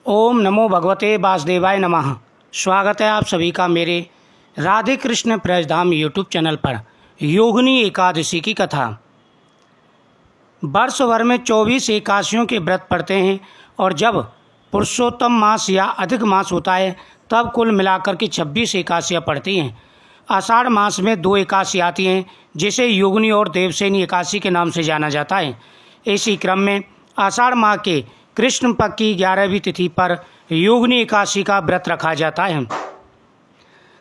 ओम नमो भगवते वासुदेवाय नमः। स्वागत है आप सभी का मेरे राधे कृष्ण प्रजधाम यूट्यूब चैनल पर। योगिनी एकादशी की कथा। वर्ष भर में 24 एकादशियों के व्रत पड़ते हैं और जब पुरुषोत्तम मास या अधिक मास होता है तब कुल मिलाकर के 26 एकादशियाँ पड़ती हैं। आषाढ़ मास में 2 एकादशी आती हैं जिसे योगिनी और देवसेनी एकादशी के नाम से जाना जाता है। इसी क्रम में आषाढ़ माह के कृष्ण पक्ष की 11वीं तिथि पर योगिनी एकादशी का व्रत रखा जाता है।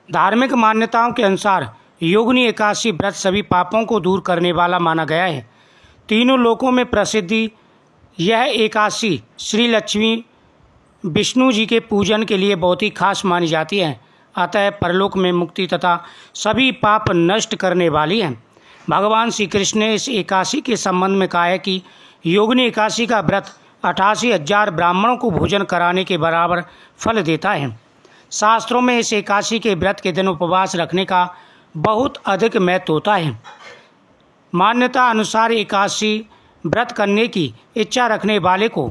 धार्मिक मान्यताओं के अनुसार योगिनी एकादशी व्रत सभी पापों को दूर करने वाला माना गया है। तीनों लोकों में प्रसिद्धि यह एकादशी श्री लक्ष्मी विष्णु जी के पूजन के लिए बहुत ही खास मानी जाती है। अतः परलोक में मुक्ति तथा सभी पाप नष्ट करने वाली है। भगवान श्री कृष्ण ने इस एकादशी के संबंध में कहा है कि योगिनी एकादशी का व्रत 88,000 ब्राह्मणों को भोजन कराने के बराबर फल देता है। शास्त्रों में इस एकादशी के व्रत के दिन उपवास रखने का बहुत अधिक महत्व होता है। मान्यता अनुसार एकादशी व्रत करने की इच्छा रखने वाले को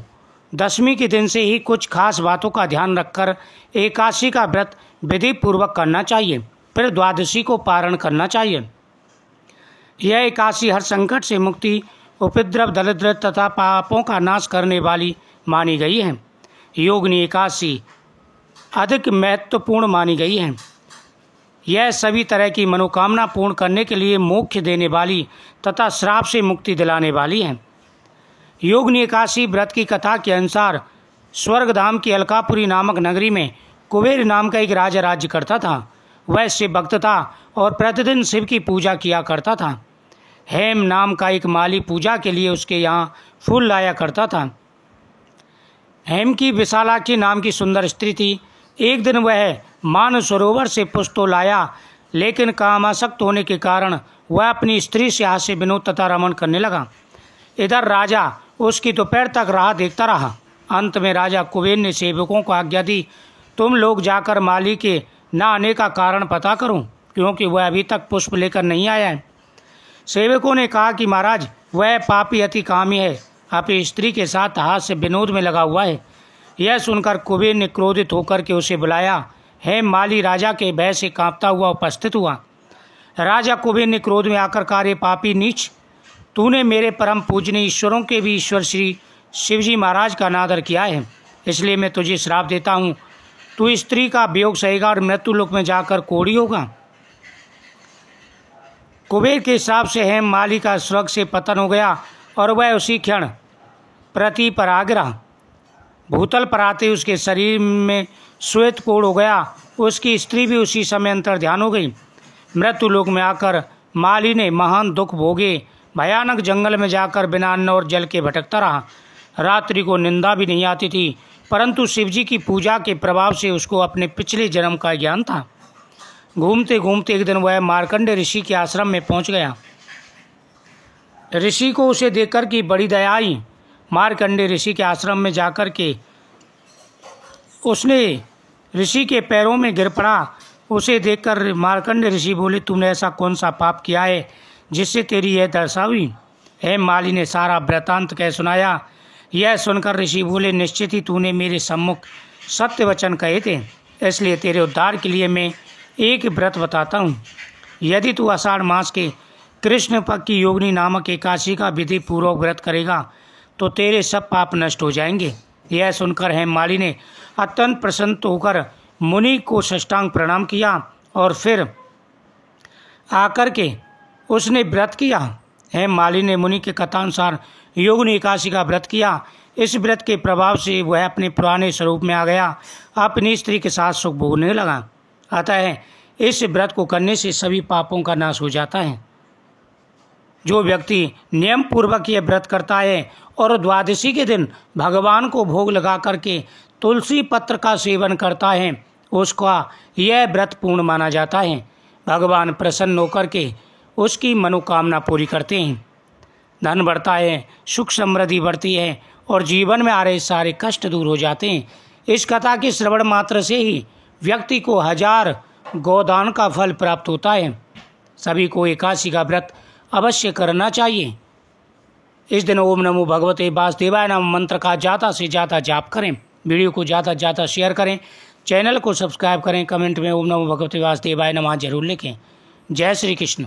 दशमी के दिन से ही कुछ खास बातों का ध्यान रखकर एकादशी का व्रत विधि पूर्वक करना चाहिए, फिर द्वादशी को पारण करना चाहिए। यह एकादशी हर संकट से मुक्ति, उपद्रव, दरिद्र तथा पापों का नाश करने वाली मानी गई है। योगिनी एकादशी अधिक महत्वपूर्ण मानी गई है। यह सभी तरह की मनोकामना पूर्ण करने के लिए मोक्ष देने वाली तथा श्राप से मुक्ति दिलाने वाली है। योगिनी एकादशी व्रत की कथा के अनुसार स्वर्गधाम की अलकापुरी नामक नगरी में कुबेर नाम का एक राजा राज्य करता था। वह शिव भक्त था और प्रतिदिन शिव की पूजा किया करता था। हेम नाम का एक माली पूजा के लिए उसके यहाँ फूल लाया करता था। हेम की विशालाक्षी नाम की सुंदर स्त्री थी। एक दिन वह मान सरोवर से पुष्प तो लाया, लेकिन कामासक्त होने के कारण वह अपनी स्त्री से हास्य विनोद तथा रमण करने लगा। इधर राजा उसकी दोपहर तक राह देखता रहा। अंत में राजा कुबेर ने सेवकों को आज्ञा दी, तुम लोग जाकर माली के न आने का कारण पता करो, क्योंकि वह अभी तक पुष्प लेकर नहीं आया है। सेवकों ने कहा कि महाराज, वह पापी अति कामी है, अपनी स्त्री के साथ हास्य विनोद में लगा हुआ है। यह सुनकर कुबेर ने क्रोधित होकर के उसे बुलाया। हेम माली राजा के भय से कांपता हुआ उपस्थित हुआ। राजा कुबेर ने क्रोध में आकर कहा, रे पापी नीच, तूने मेरे परम पूजनीय ईश्वरों के भी ईश्वर श्री शिवजी महाराज का अनादर किया है, इसलिए मैं तुझे श्राप देता हूँ। तू स्त्री का वियोग सहेगा और मृत्युलोक में जाकर कोढ़ी होगा। कुबेर के श्राप से हेम माली का स्वर्ग से पतन हो गया और वह उसी क्षण पृथ्वी पर आ गिरा। भूतल पर आते उसके शरीर में श्वेत कोढ़ हो गया। उसकी स्त्री भी उसी समय अंतर्ध्यान हो गई। मृत्युलोक में आकर माली ने महान दुख भोगे। भयानक जंगल में जाकर बिना अन्न और जल के भटकता रहा। रात्रि को निंदा भी नहीं आती थी, परंतु शिवजी की पूजा के प्रभाव से उसको अपने पिछले जन्म का ज्ञान था। घूमते घूमते एक दिन वह मार्कंडेय ऋषि के आश्रम में पहुंच गया। ऋषि को उसे देखकर की बड़ी दया आई। मार्कंडेय ऋषि के आश्रम में जाकर के उसने ऋषि के पैरों में गिर पड़ा। उसे देखकर मार्कंडेय ऋषि बोले, तुमने ऐसा कौन सा पाप किया है जिससे तेरी यह दशा हुई? हेम माली ने सारा वृतांत कह सुनाया। यह सुनकर ऋषि बोले, निश्चित ही तूने मेरे सम्मुख सत्य वचन कहे थे, इसलिए तेरे उद्धार के लिए मैं एक व्रत बताता हूँ। यदि तू आषाढ़ मास के कृष्ण पक्ष की योगिनी नामक एकादशी का विधि पूर्वक व्रत करेगा तो तेरे सब पाप नष्ट हो जाएंगे। यह सुनकर हेम माली ने अत्यंत प्रसन्न होकर मुनि को साष्टांग प्रणाम किया और फिर आकर के उसने व्रत किया। हेम माली ने मुनि के कथानुसार योगिनी एकादशी का व्रत किया। इस व्रत के प्रभाव से वह अपने पुराने स्वरूप में आ गया, अपनी स्त्री के साथ सुख भोगने लगा। अतः इस व्रत को करने से सभी पापों का नाश हो जाता है। जो व्यक्ति नियम पूर्वक यह व्रत करता है और द्वादशी के दिन भगवान को भोग लगा करके तुलसी पत्र का सेवन करता है, उसका यह व्रत पूर्ण माना जाता है। भगवान प्रसन्न होकर के उसकी मनोकामना पूरी करते हैं। धन बढ़ता है, सुख समृद्धि बढ़ती है और जीवन में आ रहे सारे कष्ट दूर हो जाते हैं। इस कथा के श्रवण मात्र से ही व्यक्ति को 1000 गोदान का फल प्राप्त होता है। सभी को एकादशी का व्रत अवश्य करना चाहिए। इस दिन ओम नमो भगवते वासुदेवाय नमः मंत्र का ज़्यादा से ज़्यादा जाप करें। वीडियो को ज़्यादा से ज़्यादा शेयर करें, चैनल को सब्सक्राइब करें, कमेंट में ओम नमो भगवते वासुदेवाय नमः जरूर लिखें। जय श्री कृष्ण।